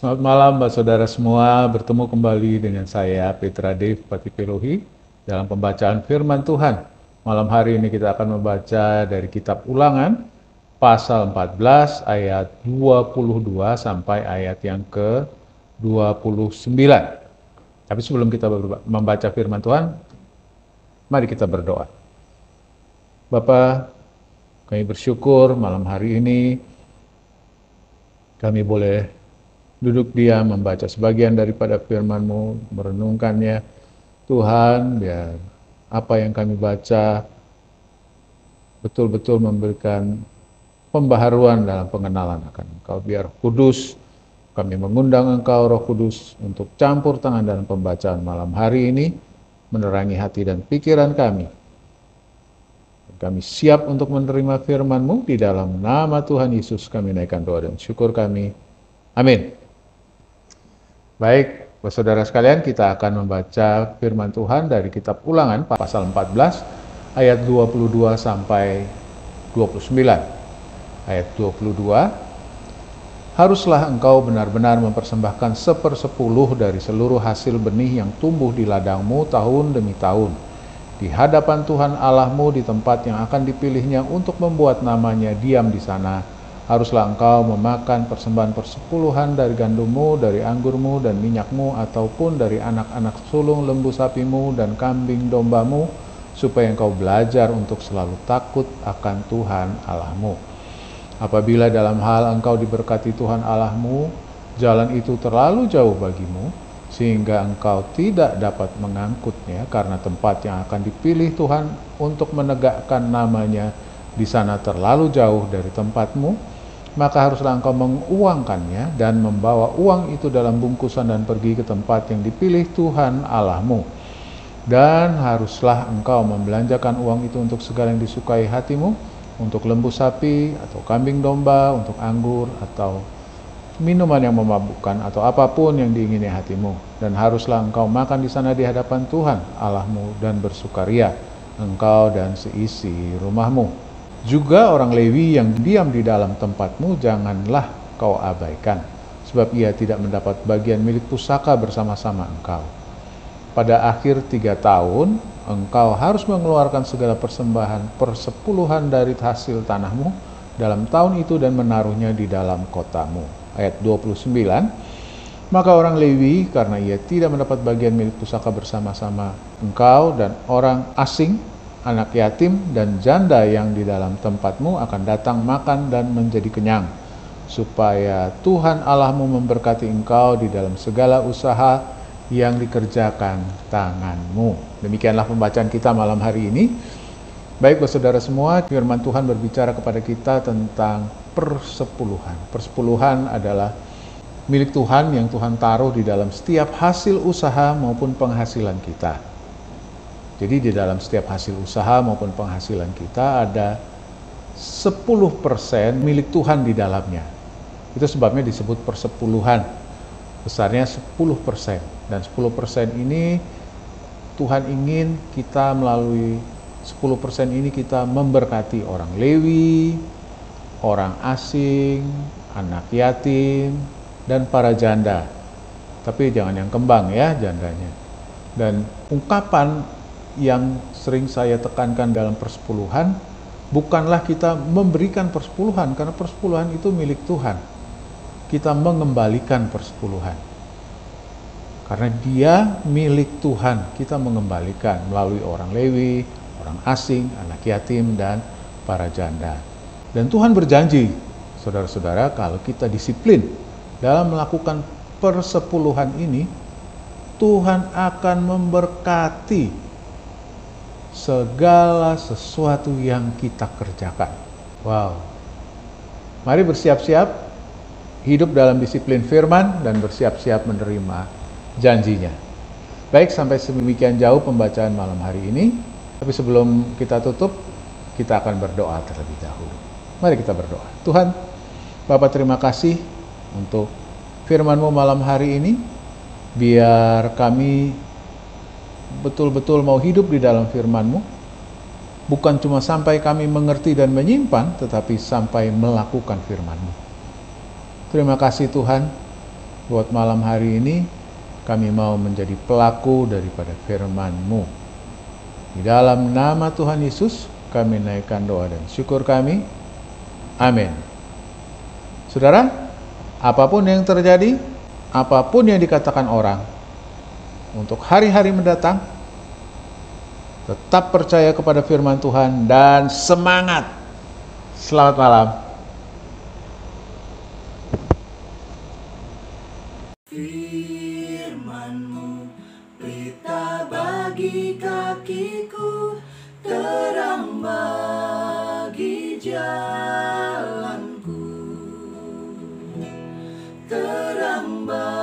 Selamat malam, Mbak Saudara semua. Bertemu kembali dengan saya, Petra Dev Patipiluhi, dalam pembacaan Firman Tuhan. Malam hari ini kita akan membaca dari Kitab Ulangan, pasal 14, ayat 22 sampai ayat yang ke-29. Tapi sebelum kita membaca Firman Tuhan, mari kita berdoa. Bapa, kami bersyukur malam hari ini kami boleh duduk diam membaca sebagian daripada firman-Mu, merenungkannya. Tuhan, biar apa yang kami baca betul-betul memberikan pembaharuan dalam pengenalan akan Engkau. Biar kudus, kami mengundang Engkau, Roh Kudus, untuk campur tangan dalam pembacaan malam hari ini, menerangi hati dan pikiran kami. Kami siap untuk menerima firman-Mu. Di dalam nama Tuhan Yesus kami naikkan doa dan syukur kami. Amin. Baik, saudara sekalian, kita akan membaca firman Tuhan dari Kitab Ulangan pasal 14 ayat 22 sampai 29. Ayat 22, haruslah engkau benar-benar mempersembahkan 1/10 dari seluruh hasil benih yang tumbuh di ladangmu tahun demi tahun, di hadapan Tuhan Allahmu di tempat yang akan dipilihnya untuk membuat namanya diam di sana. Haruslah engkau memakan persembahan persepuluhan dari gandummu, dari anggurmu dan minyakmu, ataupun dari anak-anak sulung lembu sapimu dan kambing dombamu, supaya engkau belajar untuk selalu takut akan Tuhan Allahmu. Apabila dalam hal engkau diberkati Tuhan Allahmu, jalan itu terlalu jauh bagimu, sehingga engkau tidak dapat mengangkutnya karena tempat yang akan dipilih Tuhan untuk menegakkan namanya di sana terlalu jauh dari tempatmu, maka haruslah engkau menguangkannya dan membawa uang itu dalam bungkusan dan pergi ke tempat yang dipilih Tuhan Allahmu. Dan haruslah engkau membelanjakan uang itu untuk segala yang disukai hatimu, untuk lembu sapi atau kambing domba, untuk anggur atau minuman yang memabukkan atau apapun yang diingini hatimu. Dan haruslah engkau makan di sana di hadapan Tuhan Allahmu dan bersukaria, engkau dan seisi rumahmu. Juga orang Lewi yang diam di dalam tempatmu janganlah kau abaikan, sebab ia tidak mendapat bagian milik pusaka bersama-sama engkau. Pada akhir 3 tahun, engkau harus mengeluarkan segala persembahan persepuluhan dari hasil tanahmu dalam tahun itu dan menaruhnya di dalam kotamu. Ayat 29, maka orang Lewi, karena ia tidak mendapat bagian milik pusaka bersama-sama engkau, dan orang asing, anak yatim dan janda yang di dalam tempatmu akan datang makan dan menjadi kenyang, supaya Tuhan Allahmu memberkati engkau di dalam segala usaha yang dikerjakan tanganmu. Demikianlah pembacaan kita malam hari ini. Baik, saudara semua, firman Tuhan berbicara kepada kita tentang persepuluhan. Persepuluhan adalah milik Tuhan yang Tuhan taruh di dalam setiap hasil usaha maupun penghasilan kita. Jadi di dalam setiap hasil usaha maupun penghasilan kita ada 10% milik Tuhan di dalamnya. Itu sebabnya disebut persepuluhan. Besarnya 10%. Dan 10% ini Tuhan ingin kita melalui 10% ini kita memberkati orang Lewi, orang asing, anak yatim, dan para janda. Tapi jangan yang kembang ya jandanya. Dan ungkapan yang sering saya tekankan dalam persepuluhan, bukanlah kita memberikan persepuluhan, karena persepuluhan itu milik Tuhan. Kita mengembalikan persepuluhan. Karena dia milik Tuhan, kita mengembalikan melalui orang Lewi, orang asing, anak yatim, dan para janda. Dan Tuhan berjanji, saudara-saudara, kalau kita disiplin dalam melakukan persepuluhan ini, Tuhan akan memberkati segala sesuatu yang kita kerjakan. Wow. Mari bersiap-siap hidup dalam disiplin firman dan bersiap-siap menerima janjinya. Baik, sampai sedemikian jauh pembacaan malam hari ini. Tapi sebelum kita tutup, kita akan berdoa terlebih dahulu. Mari kita berdoa. Tuhan, Bapa, terima kasih untuk firman-Mu malam hari ini. Biar kami betul-betul mau hidup di dalam firman-Mu, bukan cuma sampai kami mengerti dan menyimpan, tetapi sampai melakukan firman-Mu. Terima kasih Tuhan, Buat malam hari ini, kami mau menjadi pelaku daripada firman-Mu. Di dalam nama Tuhan Yesus, kami naikkan doa dan syukur kami. Amin. Saudara, apapun yang terjadi, apapun yang dikatakan orang, untuk hari-hari mendatang, tetap percaya kepada firman Tuhan dan semangat. Selamat malam. Firman-Mu, pelita bagi kakiku, terang bagi jalanku, terang bagi